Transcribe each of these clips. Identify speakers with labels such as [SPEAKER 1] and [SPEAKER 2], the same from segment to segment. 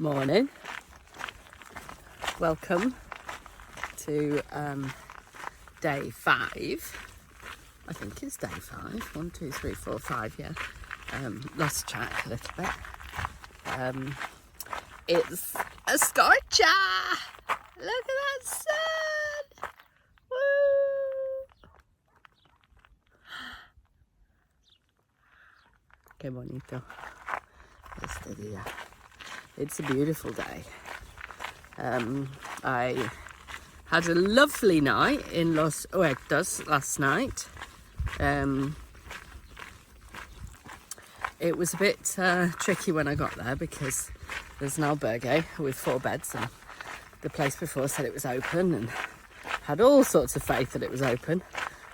[SPEAKER 1] Morning. Welcome to day 5. I think it's day 5. 1, 2, 3, 4, 5. Yeah. Lost track a little bit. It's a scorcher. Look at that sun. Woo! Qué bonito. Este día. It's a beautiful day. I had a lovely night in Los Huertos last night. It was a bit tricky when I got there because there's an albergue with 4 beds and the place before said it was open and had all sorts of faith that it was open,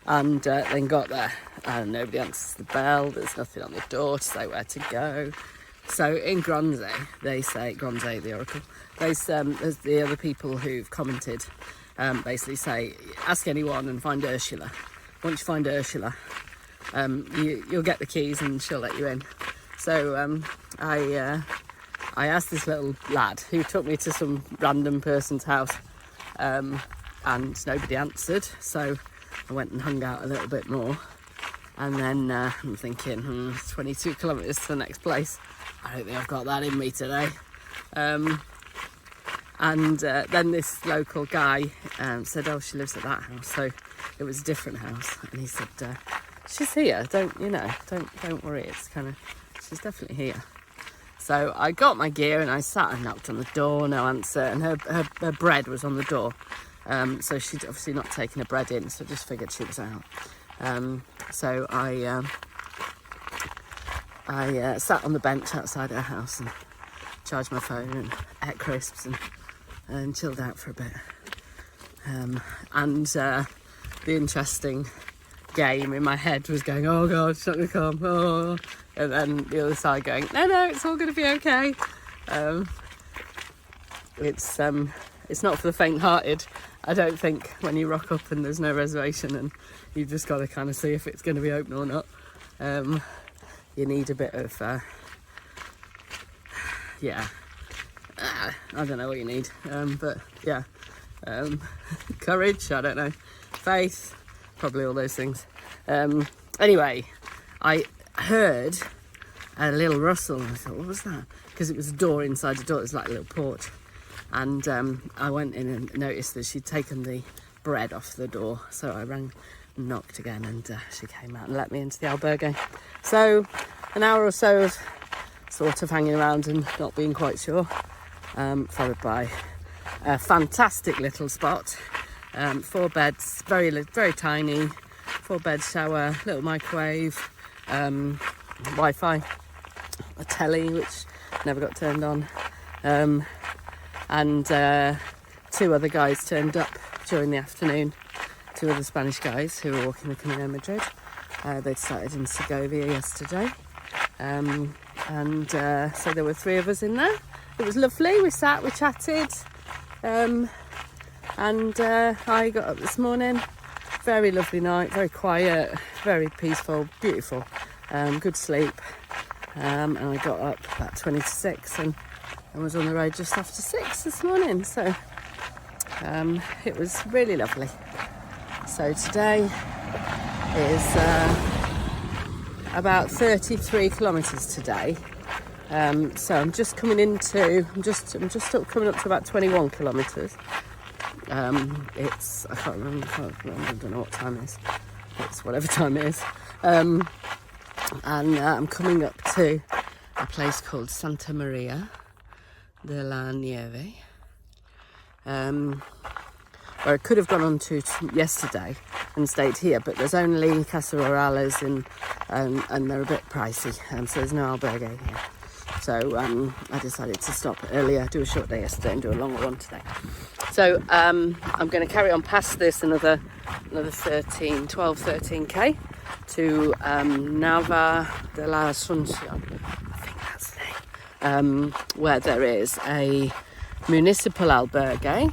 [SPEAKER 1] and then got there and nobody answers the bell, there's nothing on the door to say where to go. So in Gronze, they say, Gronze, the Oracle, there's the other people who've commented, basically say, ask anyone and find Ursula. Once you find Ursula, you'll get the keys and she'll let you in. So I asked this little lad who took me to some random person's house, and nobody answered. So I went and hung out a little bit more. And then I'm thinking, 22 kilometres to the next place. I don't think I've got that in me today. And then this local guy said, oh, she lives at that house. So it was a different house. And he said, she's here. Don't worry. It's she's definitely here. So I got my gear and I sat and knocked on the door, no answer. And her bread was on the door. So she'd obviously not taken her bread in. So I just figured she was out. So I sat on the bench outside her house and charged my phone and ate crisps and chilled out for a bit. And the interesting game in my head was going, oh God, she's not going to come. Oh. And then the other side going, no, it's all going to be okay. It's not for the faint-hearted, I don't think, when you rock up and there's no reservation and you've just got to kind of see if it's going to be open or not. You need a bit of, I don't know what you need, but yeah, courage, I don't know, faith, probably all those things. Anyway, I heard a little rustle and I thought, what was that? Because it was a door inside the door, it was like a little porch. And I went in and noticed that she'd taken the bread off the door. So I rang and knocked again, and she came out and let me into the albergue. So an hour or so of sort of hanging around and not being quite sure, followed by a fantastic little spot. 4 beds, very tiny, 4 bed shower, little microwave, Wi-Fi, a telly which never got turned on. And 2 other guys turned up during the afternoon, 2 other Spanish guys who were walking the Camino de Madrid. They'd started in Segovia yesterday. So there were 3 of us in there. It was lovely, we sat, we chatted. I got up this morning, very lovely night, very quiet, very peaceful, beautiful, good sleep. And I got up about 20 to 6 and was on the road just after 6 this morning, so it was really lovely. So today is about 33 kilometres today. So I'm just coming into, I'm just coming up to about 21 kilometres. It's, I don't know what time it is. It's whatever time it is. And I'm coming up to a place called Santa Maria de la Nieve, where I could have gone on to yesterday and stayed here, but there's only Casa Rurales and they're a bit pricey, so there's no albergue here. So I decided to stop earlier, do a short day yesterday and do a longer one today. So I'm going to carry on past this another 13k to Nava de la Asunción, I think that's the name, where there is a municipal albergue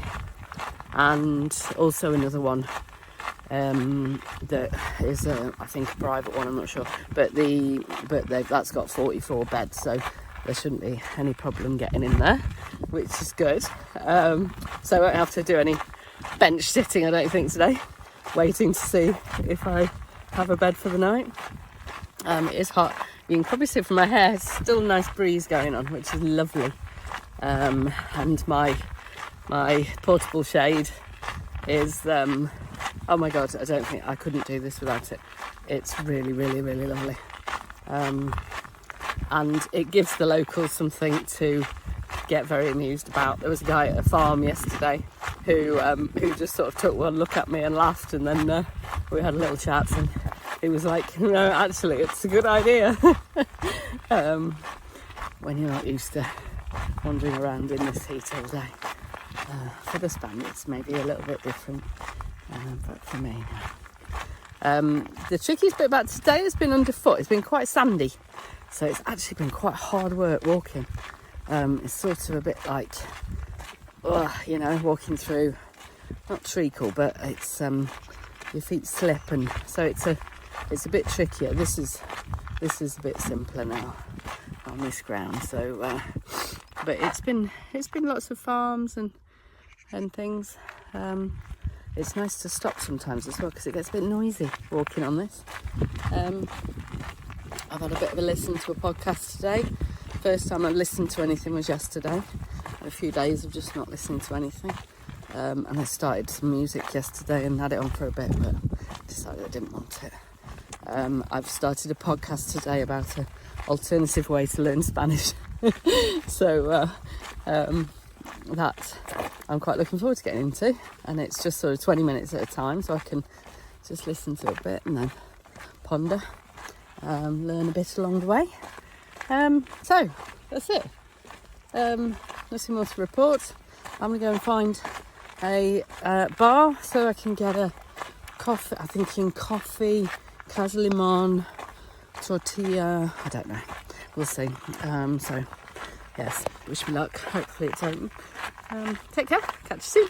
[SPEAKER 1] and also another one that is I think a private one, I'm not sure, but that's got 44 beds, so there shouldn't be any problem getting in there, which is good. So I won't have to do any bench sitting, I don't think, today, waiting to see if I have a bed for the night. It is hot. You can probably see from my hair, it's still a nice breeze going on, which is lovely. And my portable shade is, oh my God, I don't think I couldn't do this without it. It's really, really, really lovely. And it gives the locals something to get very amused about. There was a guy at a farm yesterday who just sort of took one look at me and laughed, and then we had a little chat, and he was like, no, actually, it's a good idea. When you're not used to wandering around in this heat all day. For the Spaniards, maybe a little bit different, but for me, no. The trickiest bit about today has been underfoot. It's been quite sandy, so it's actually been quite hard work walking. It's sort of a bit like, walking through, not treacle, but it's your feet slip, and so it's a bit trickier. This is a bit simpler now on this ground. So, but it's been lots of farms and things. It's nice to stop sometimes as well, because it gets a bit noisy walking on this. I've had a bit of a listen to a podcast today. First time I listened to anything was yesterday. Had a few days of just not listening to anything. And I started some music yesterday and had it on for a bit, but decided I didn't want it. I've started a podcast today about an alternative way to learn Spanish. So that I'm quite looking forward to getting into, and it's just sort of 20 minutes at a time, so I can just listen to it a bit and then ponder, learn a bit along the way. So that's it. Nothing more to report. I'm going to go and find a bar so I can get a coffee. I'm thinking coffee, casa limon, tortilla, I don't know, we'll see. So yes, wish me luck, hopefully it's open. Take care, catch you soon.